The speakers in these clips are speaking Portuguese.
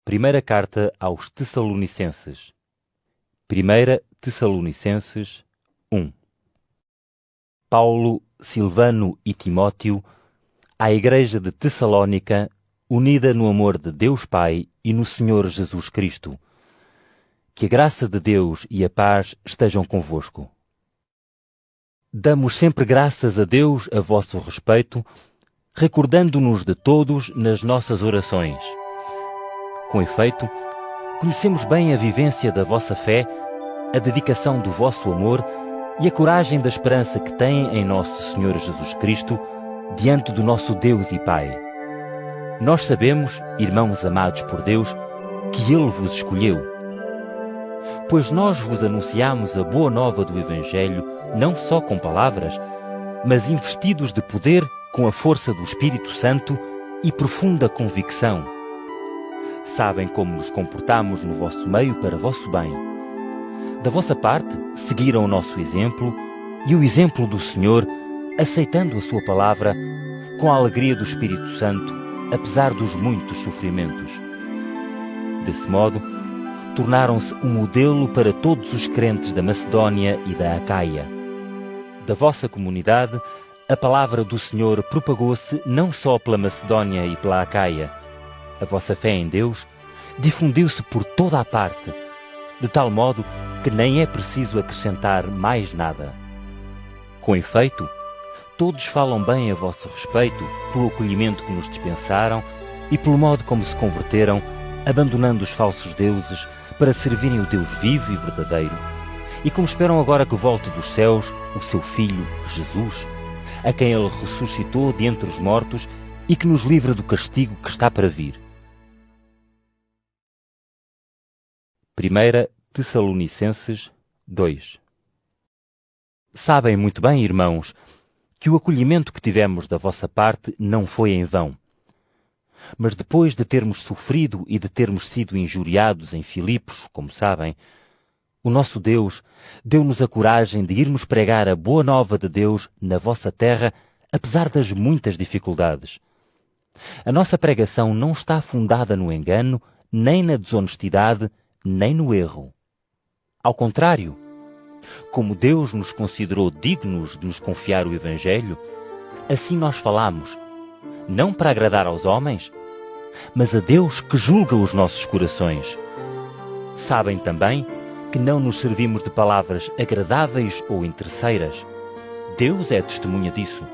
Primeira carta aos Tessalonicenses. 1 Tessalonicenses 1. Paulo, Silvano e Timóteo, à Igreja de Tessalónica, unida no amor de Deus Pai e no Senhor Jesus Cristo. Que a graça de Deus e a paz estejam convosco. Damos sempre graças a Deus a vosso respeito, recordando-nos de todos nas nossas orações. Com efeito, conhecemos bem a vivência da vossa fé, a dedicação do vosso amor e a coragem da esperança que têm em nosso Senhor Jesus Cristo, diante do nosso Deus e Pai. Nós sabemos, irmãos amados por Deus, que Ele vos escolheu. Pois nós vos anunciamos a boa nova do Evangelho, não só com palavras, mas investidos de poder com a força do Espírito Santo e profunda convicção. Sabem como nos comportamos no vosso meio para vosso bem. Da vossa parte, seguiram o nosso exemplo e o exemplo do Senhor, aceitando a sua palavra com a alegria do Espírito Santo, apesar dos muitos sofrimentos. Desse modo, tornaram-se um modelo para todos os crentes da Macedónia e da Acaia. Da vossa comunidade, a palavra do Senhor propagou-se não só pela Macedónia e pela Acaia. A vossa fé em Deus difundiu-se por toda a parte, de tal modo que nem é preciso acrescentar mais nada. Com efeito, todos falam bem a vosso respeito pelo acolhimento que nos dispensaram e pelo modo como se converteram, abandonando os falsos deuses para servirem o Deus vivo e verdadeiro, e como esperam agora que volte dos céus o seu Filho, Jesus, a quem Ele ressuscitou de entre os mortos e que nos livra do castigo que está para vir. 1 Tessalonicenses 2. Sabem muito bem, irmãos, que o acolhimento que tivemos da vossa parte não foi em vão. Mas depois de termos sofrido e de termos sido injuriados em Filipos, como sabem, o nosso Deus deu-nos a coragem de irmos pregar a boa nova de Deus na vossa terra, apesar das muitas dificuldades. A nossa pregação não está fundada no engano, nem na desonestidade, nem no erro. Ao contrário, como Deus nos considerou dignos de nos confiar o Evangelho, assim nós falamos, não para agradar aos homens, mas a Deus que julga os nossos corações. Sabem também que não nos servimos de palavras agradáveis ou interesseiras. Deus é testemunha disso.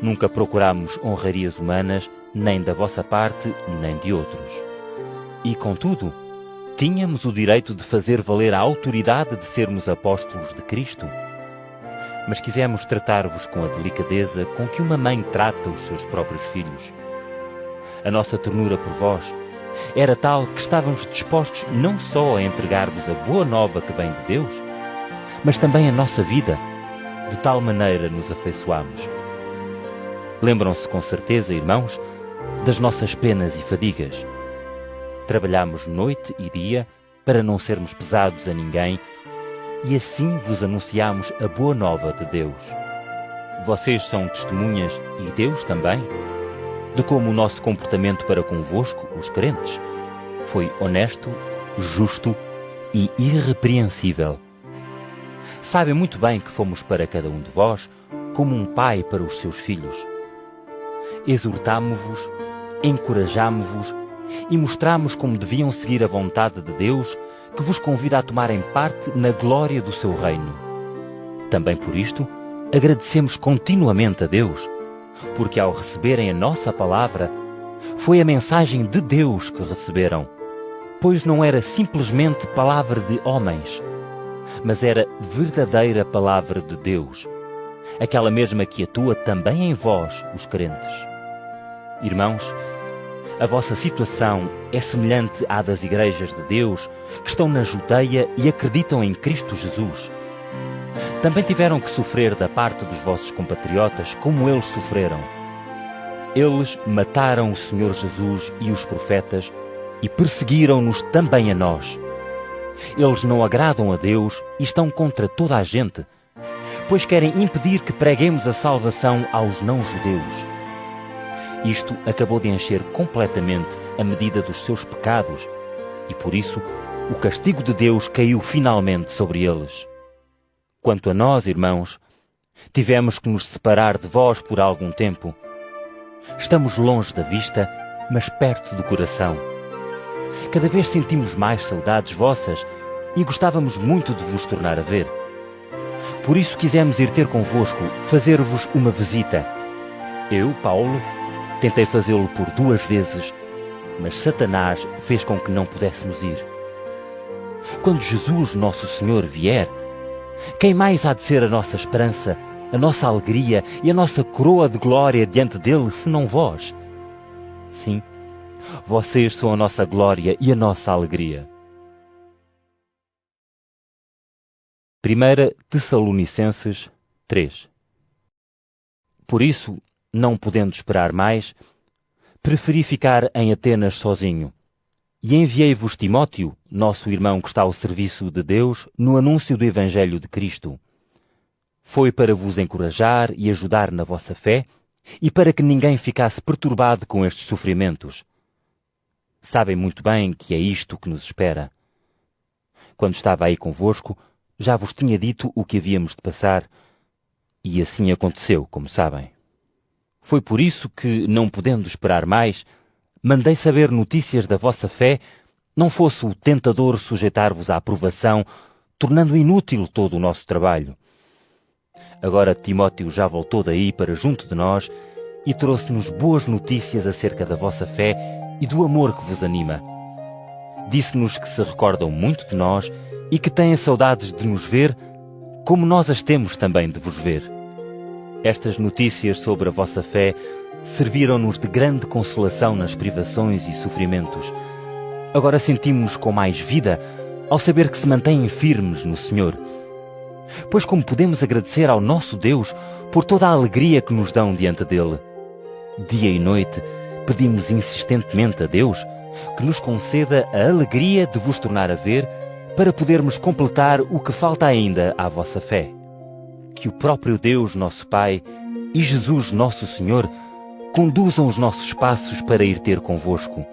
Nunca procuramos honrarias humanas, nem da vossa parte, nem de outros. E, contudo, tínhamos o direito de fazer valer a autoridade de sermos apóstolos de Cristo. Mas quisemos tratar-vos com a delicadeza com que uma mãe trata os seus próprios filhos. A nossa ternura por vós era tal que estávamos dispostos não só a entregar-vos a boa nova que vem de Deus, mas também a nossa vida, de tal maneira nos afeiçoámos. Lembram-se com certeza, irmãos, das nossas penas e fadigas. Trabalhámos noite e dia para não sermos pesados a ninguém e assim vos anunciámos a boa nova de Deus. Vocês são testemunhas, e Deus também, de como o nosso comportamento para convosco, os crentes, foi honesto, justo e irrepreensível. Sabem muito bem que fomos para cada um de vós como um pai para os seus filhos. Exortámo-vos, encorajámo-vos e mostramos como deviam seguir a vontade de Deus, que vos convida a tomarem parte na glória do seu reino. Também por isto, agradecemos continuamente a Deus, porque ao receberem a nossa palavra, foi a mensagem de Deus que receberam, pois não era simplesmente palavra de homens, mas era verdadeira palavra de Deus, aquela mesma que atua também em vós, os crentes. Irmãos, a vossa situação é semelhante à das igrejas de Deus que estão na Judeia e acreditam em Cristo Jesus. Também tiveram que sofrer da parte dos vossos compatriotas como eles sofreram. Eles mataram o Senhor Jesus e os profetas e perseguiram-nos também a nós. Eles não agradam a Deus e estão contra toda a gente, pois querem impedir que preguemos a salvação aos não-judeus. Isto acabou de encher completamente a medida dos seus pecados e, por isso, o castigo de Deus caiu finalmente sobre eles. Quanto a nós, irmãos, tivemos que nos separar de vós por algum tempo. Estamos longe da vista, mas perto do coração. Cada vez sentimos mais saudades vossas e gostávamos muito de vos tornar a ver. Por isso quisemos ir ter convosco, fazer-vos uma visita. Eu, Paulo, tentei fazê-lo por 2 vezes, mas Satanás fez com que não pudéssemos ir. Quando Jesus, nosso Senhor, vier, quem mais há de ser a nossa esperança, a nossa alegria e a nossa coroa de glória diante dele, senão vós? Sim, vocês são a nossa glória e a nossa alegria. 1 Tessalonicenses 3. Por isso, não podendo esperar mais, preferi ficar em Atenas sozinho, e enviei-vos Timóteo, nosso irmão que está ao serviço de Deus, no anúncio do Evangelho de Cristo. Foi para vos encorajar e ajudar na vossa fé, e para que ninguém ficasse perturbado com estes sofrimentos. Sabem muito bem que é isto que nos espera. Quando estava aí convosco, já vos tinha dito o que havíamos de passar, e assim aconteceu, como sabem. Foi por isso que, não podendo esperar mais, mandei saber notícias da vossa fé, não fosse o tentador sujeitar-vos à aprovação, tornando inútil todo o nosso trabalho. Agora Timóteo já voltou daí para junto de nós e trouxe-nos boas notícias acerca da vossa fé e do amor que vos anima. Disse-nos que se recordam muito de nós e que têm saudades de nos ver, como nós as temos também de vos ver. Estas notícias sobre a vossa fé serviram-nos de grande consolação nas privações e sofrimentos. Agora sentimos-nos com mais vida ao saber que se mantêm firmes no Senhor. Pois como podemos agradecer ao nosso Deus por toda a alegria que nos dão diante dele? Dia e noite pedimos insistentemente a Deus que nos conceda a alegria de vos tornar a ver, para podermos completar o que falta ainda à vossa fé. Que o próprio Deus, nosso Pai, e Jesus, nosso Senhor, conduzam os nossos passos para ir ter convosco.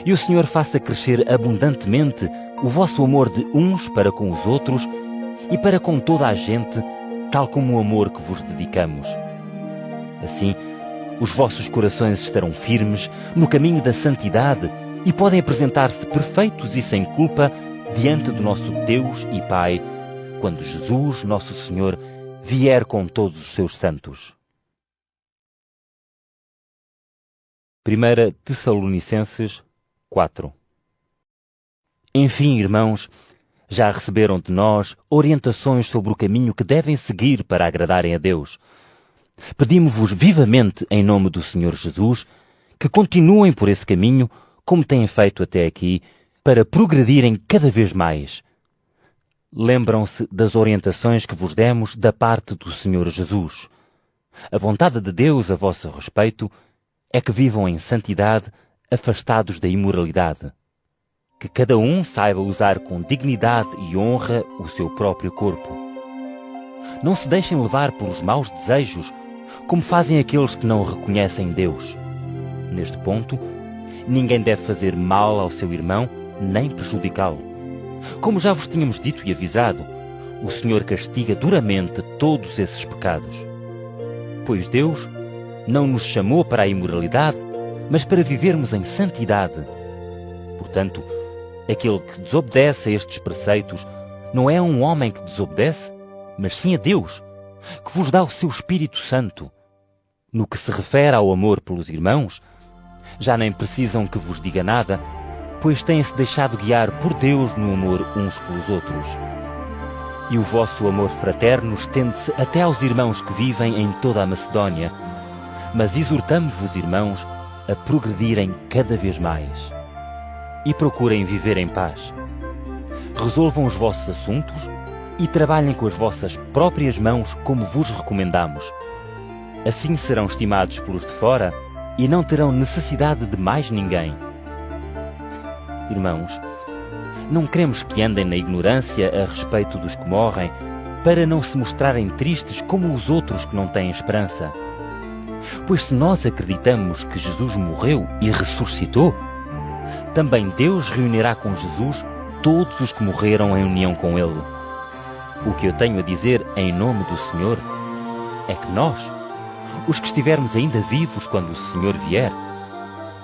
E o Senhor faça crescer abundantemente o vosso amor de uns para com os outros e para com toda a gente, tal como o amor que vos dedicamos. Assim, os vossos corações estarão firmes no caminho da santidade e podem apresentar-se perfeitos e sem culpa diante do nosso Deus e Pai, quando Jesus, nosso Senhor, vier com todos os seus santos. 1 Tessalonicenses 4. Enfim, irmãos, já receberam de nós orientações sobre o caminho que devem seguir para agradarem a Deus. Pedimos-vos vivamente, em nome do Senhor Jesus, que continuem por esse caminho, como têm feito até aqui, para progredirem cada vez mais. Lembram-se das orientações que vos demos da parte do Senhor Jesus. A vontade de Deus a vosso respeito é que vivam em santidade, afastados da imoralidade. Que cada um saiba usar com dignidade e honra o seu próprio corpo. Não se deixem levar pelos maus desejos, como fazem aqueles que não reconhecem Deus. Neste ponto, ninguém deve fazer mal ao seu irmão, nem prejudicá-lo. Como já vos tínhamos dito e avisado, o Senhor castiga duramente todos esses pecados. Pois Deus não nos chamou para a imoralidade, mas para vivermos em santidade. Portanto, aquele que desobedece a estes preceitos não é um homem que desobedece, mas sim a Deus, que vos dá o seu Espírito Santo. No que se refere ao amor pelos irmãos, já nem precisam que vos diga nada, pois têm-se deixado guiar por Deus no amor uns pelos outros. E o vosso amor fraterno estende-se até aos irmãos que vivem em toda a Macedónia, mas exortamo-vos, irmãos, a progredirem cada vez mais. E procurem viver em paz. Resolvam os vossos assuntos e trabalhem com as vossas próprias mãos como vos recomendamos. Assim serão estimados pelos de fora e não terão necessidade de mais ninguém. Irmãos, não queremos que andem na ignorância a respeito dos que morrem, para não se mostrarem tristes como os outros que não têm esperança. Pois se nós acreditamos que Jesus morreu e ressuscitou, também Deus reunirá com Jesus todos os que morreram em união com Ele. O que eu tenho a dizer em nome do Senhor é que nós, os que estivermos ainda vivos quando o Senhor vier,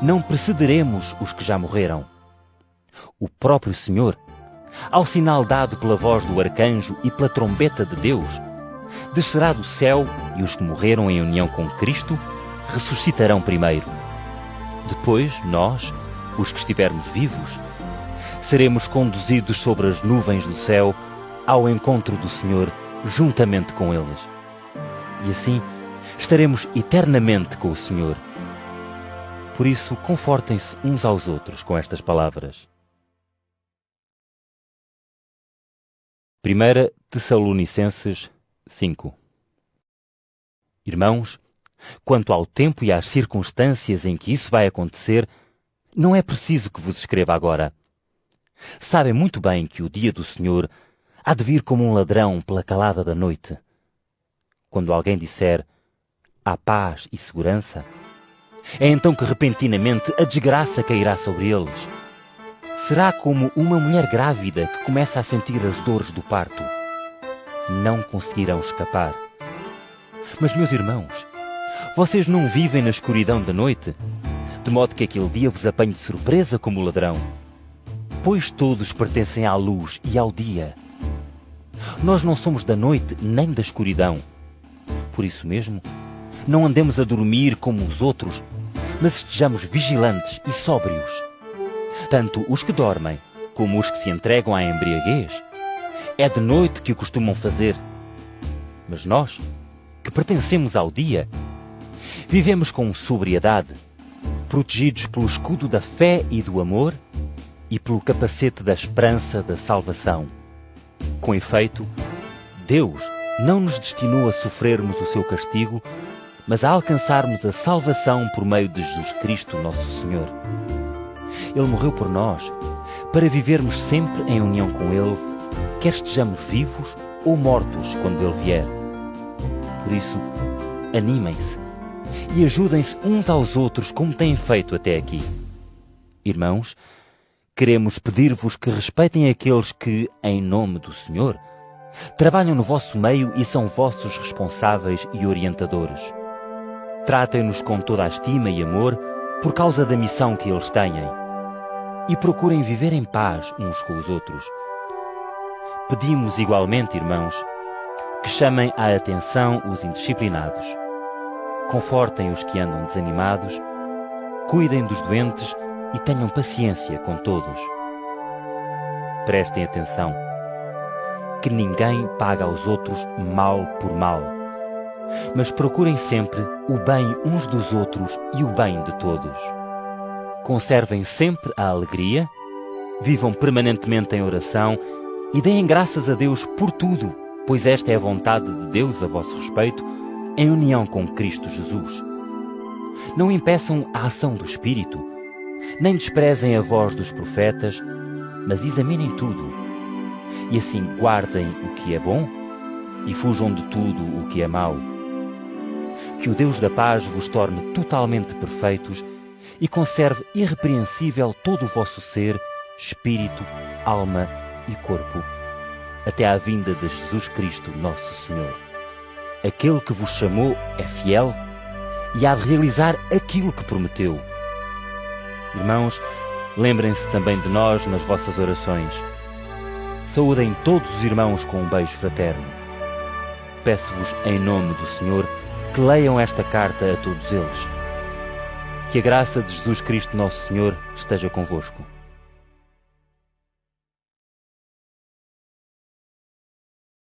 não precederemos os que já morreram. O próprio Senhor, ao sinal dado pela voz do arcanjo e pela trombeta de Deus, descerá do céu e os que morreram em união com Cristo ressuscitarão primeiro. Depois, nós, os que estivermos vivos, seremos conduzidos sobre as nuvens do céu ao encontro do Senhor juntamente com eles. E assim estaremos eternamente com o Senhor. Por isso, confortem-se uns aos outros com estas palavras. 1 Tessalonicenses 5. Irmãos, quanto ao tempo e às circunstâncias em que isso vai acontecer, não é preciso que vos escreva agora. Sabem muito bem que o dia do Senhor há de vir como um ladrão pela calada da noite. Quando alguém disser há paz e segurança, é então que repentinamente a desgraça cairá sobre eles. Será como uma mulher grávida que começa a sentir as dores do parto. Não conseguirão escapar. Mas, meus irmãos, vocês não vivem na escuridão da noite, de modo que aquele dia vos apanhe de surpresa como ladrão. Pois todos pertencem à luz e ao dia. Nós não somos da noite nem da escuridão. Por isso mesmo, não andemos a dormir como os outros, mas estejamos vigilantes e sóbrios. Tanto os que dormem como os que se entregam à embriaguez, é de noite que o costumam fazer. Mas nós, que pertencemos ao dia, vivemos com sobriedade, protegidos pelo escudo da fé e do amor e pelo capacete da esperança da salvação. Com efeito, Deus não nos destinou a sofrermos o seu castigo, mas a alcançarmos a salvação por meio de Jesus Cristo, nosso Senhor. Ele morreu por nós, para vivermos sempre em união com Ele, quer estejamos vivos ou mortos quando Ele vier. Por isso, animem-se e ajudem-se uns aos outros como têm feito até aqui. Irmãos, queremos pedir-vos que respeitem aqueles que, em nome do Senhor, trabalham no vosso meio e são vossos responsáveis e orientadores. Tratem-nos com toda a estima e amor por causa da missão que eles têm. E procurem viver em paz uns com os outros. Pedimos igualmente, irmãos, que chamem à atenção os indisciplinados. Confortem os que andam desanimados, cuidem dos doentes e tenham paciência com todos. Prestem atenção, que ninguém paga aos outros mal por mal, mas procurem sempre o bem uns dos outros e o bem de todos. Conservem sempre a alegria, vivam permanentemente em oração e deem graças a Deus por tudo, pois esta é a vontade de Deus a vosso respeito, em união com Cristo Jesus. Não impeçam a ação do Espírito, nem desprezem a voz dos profetas, mas examinem tudo, e assim guardem o que é bom e fujam de tudo o que é mau. Que o Deus da paz vos torne totalmente perfeitos e conserve irrepreensível todo o vosso ser, espírito, alma e corpo, até à vinda de Jesus Cristo, nosso Senhor. Aquele que vos chamou é fiel e há de realizar aquilo que prometeu. Irmãos, lembrem-se também de nós nas vossas orações. Saúdem todos os irmãos com um beijo fraterno. Peço-vos, em nome do Senhor, que leiam esta carta a todos eles. Que a graça de Jesus Cristo, nosso Senhor, esteja convosco.